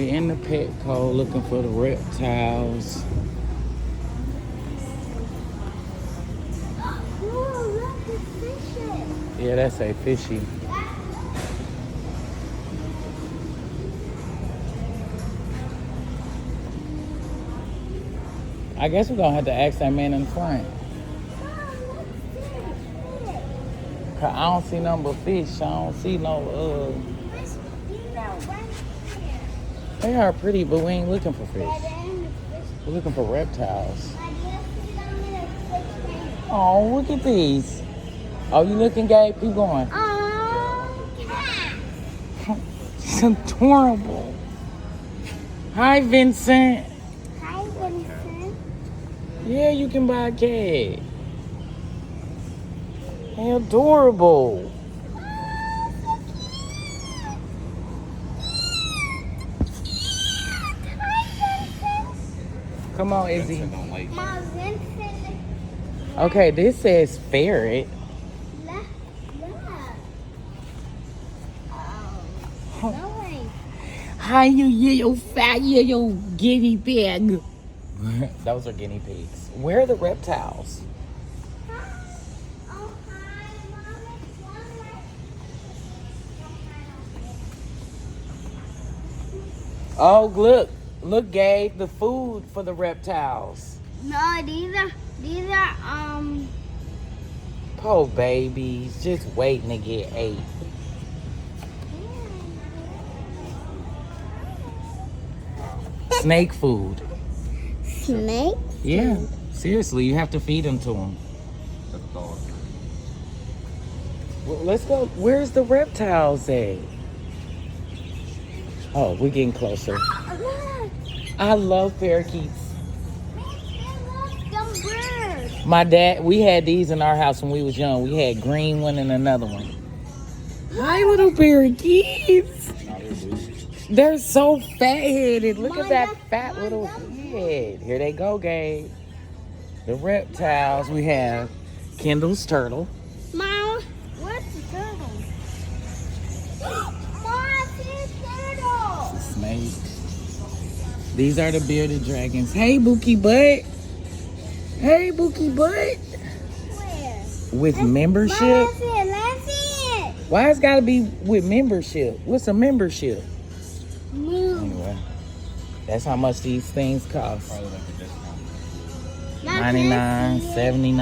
We in the Petco looking for the reptiles. Oh, look, it's fishy. Yeah, that's a fishy. I guess we're gonna have to ask that man in the front. Cause I don't see nothing but fish. I don't see no They are pretty, but we ain't looking for fish. We're looking for reptiles. Oh, look at these. Oh, you looking, Gabe? Keep going. It's adorable. Hi, Vincent. Hi, Vincent. Yeah, you can buy a cat. Hey, adorable. Come on, Izzy. My Vincent. Okay, this says ferret. Look. Oh. No way. Hi, you little fat little guinea pig. Those are guinea pigs. Where are the reptiles? Oh, look, Gabe, the food for the reptiles. No, these are Poor babies, just waiting to get ate. Snake food. snake. Yeah, seriously, you have to feed them to them. Well, let's go. Where's the reptiles at? Oh, we're getting closer. Look, I love parakeets. them birds. My dad, we had these in our house when we was young. We had green one and another one. Hi, little parakeets. They're so fat-headed. Look at that fat little head. Here they go, Gabe. The reptiles. We have Kendall's turtle. Mom, where's the turtle? Mom, see the turtle. Snake. These are the bearded dragons. Hey, Bookie Butt. Hey, Bookie Butt. Where? With membership? Let's see it. Why it's got to be with membership? What's a membership? Move. Anyway, that's how much these things cost. Mom, $99, $79.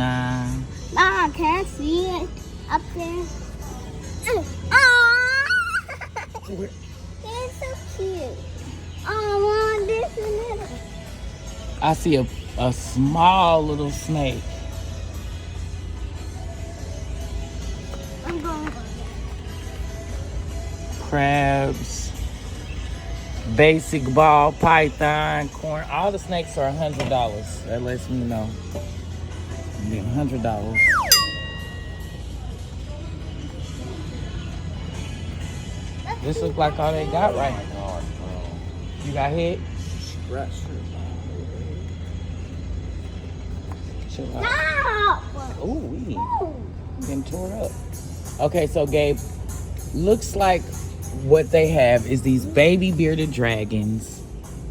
Mom, can I see it up there? Aww. It's so cute. Oh, Mom, this is little. I see a small little snake. I'm going. Crabs, basic ball python, corn. All the snakes are $100. That lets me know. $100. This looks like all they got right now. You got hit? Chill out. Stop! Ooh, we getting tore up. Okay, so Gabe, looks like what they have is these baby bearded dragons.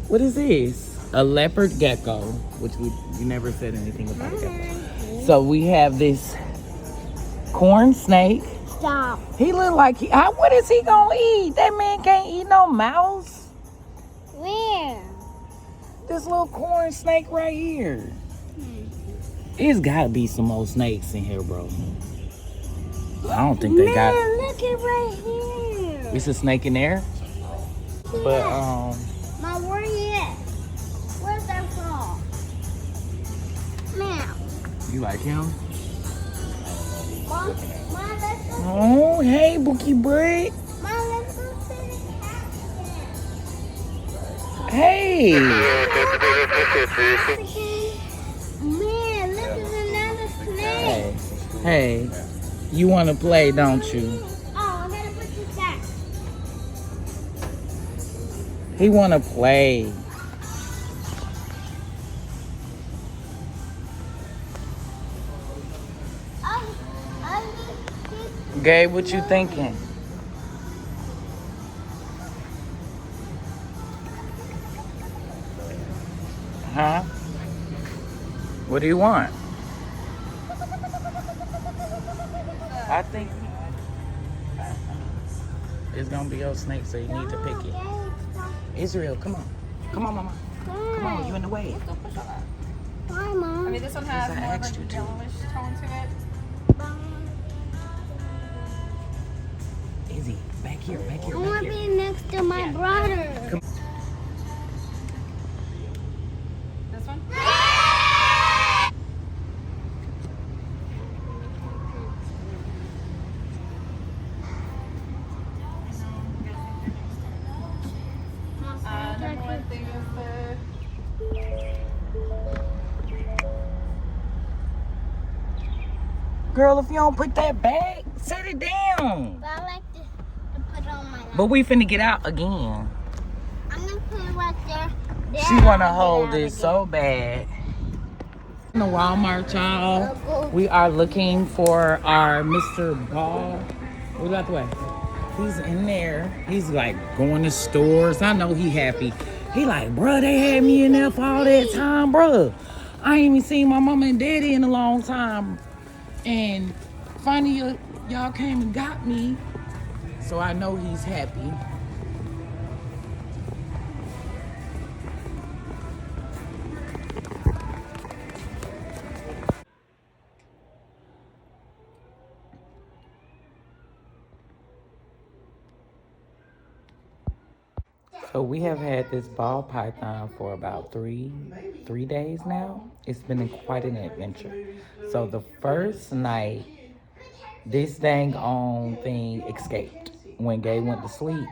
What is this? A leopard gecko, which you never said anything about a gecko. So we have this corn snake. Stop. He look like what is he gonna eat? That man can't eat no mouse. Where? This little corn snake right here. It's gotta be some more snakes in here, bro. I don't think they got. Look at right here. It's a snake in there. But Mom, where you at? Where's that from? Now. You like him? Mom, let's go. Oh, hey, Bookie Butt. Mom, let's go see the cat again. Hey. Man, look at another snake. Hey, you want to play, don't you? Oh, I'm gonna put this back. He want to play. Gabe, what you thinking? What do you want? I think it's gonna be your snake, so you need to pick it. Israel, come on. Come on, Mama. Come on, you in the way. Hi, Mom. I mean, this one has Yes, I more of asked a you to. yellowish tone to it. Izzy, back here, back here, I back want to here. be next to my brother. Come. This one? Number one thing is Girl, if you don't put that back, set it down. But I like to put it on my lap. But we finna get out again. I'm going to put it right there. She wanna hold it so bad. In the Walmart, y'all, we are looking for our Mr. Ball. What about the way? He's in there. He's like going to stores. I know he happy. He like, bruh, they had me in there for all that time, bruh. I ain't even seen my mama and daddy in a long time. And finally, y'all came and got me. So I know he's happy. So we have had this ball python for about three days now. It's been quite an adventure. So the first night, this dang on thing escaped. When Gabe went to sleep,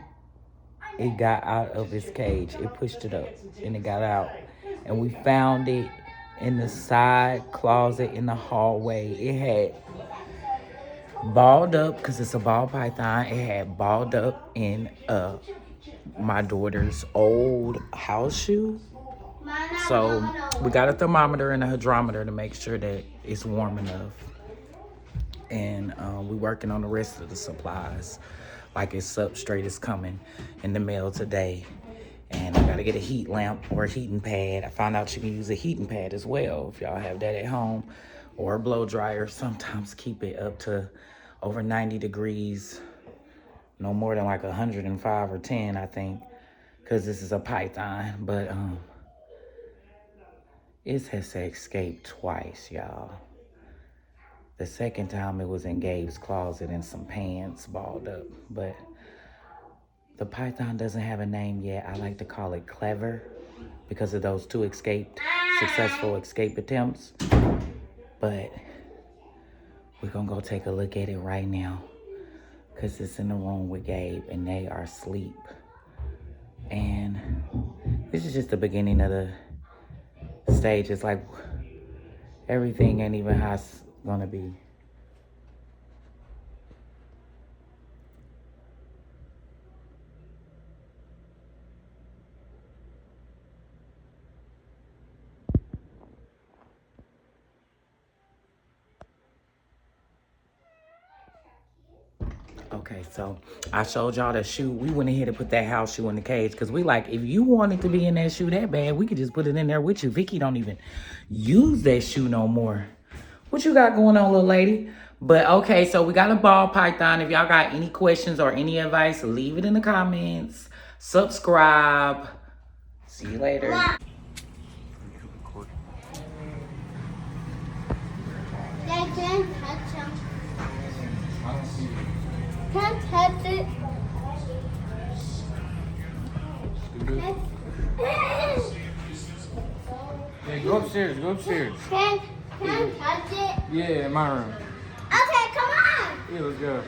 it got out of its cage. It pushed it up and it got out. And we found it in the side closet in the hallway. It had balled up, because it's a ball python. It had balled up in my daughter's old house shoe. So we got a thermometer and a hydrometer to make sure that it's warm enough. And we're working on the rest of the supplies. Like its substrate is coming in the mail today. And I gotta get a heat lamp or a heating pad. I found out you can use a heating pad as well if y'all have that at home. Or a blow dryer. Sometimes keep it up to over 90 degrees. No more than like 105 or 10, I think. Because this is a python. But it has escaped twice, y'all. The second time it was in Gabe's closet in some pants balled up. But the python doesn't have a name yet. I like to call it Clever because of those two successful escape attempts. But we're gonna go take a look at it right now because it's in the room with Gabe and they are asleep. And this is just the beginning of the stage. It's like everything ain't even how it's gonna be. Okay, so I showed y'all the shoe. We went ahead and put that house shoe in the cage because we like, if you wanted to be in that shoe that bad, we could just put it in there with you. Vicky don't even use that shoe no more. What you got going on, little lady? But okay, so we got a ball python. If y'all got any questions or any advice, leave it in the comments. Subscribe. See you later. They can't touch him. Can't touch it. Yeah, go upstairs, go upstairs. Can't touch it. Yeah, in my room. Okay, come on. Yeah, let's go.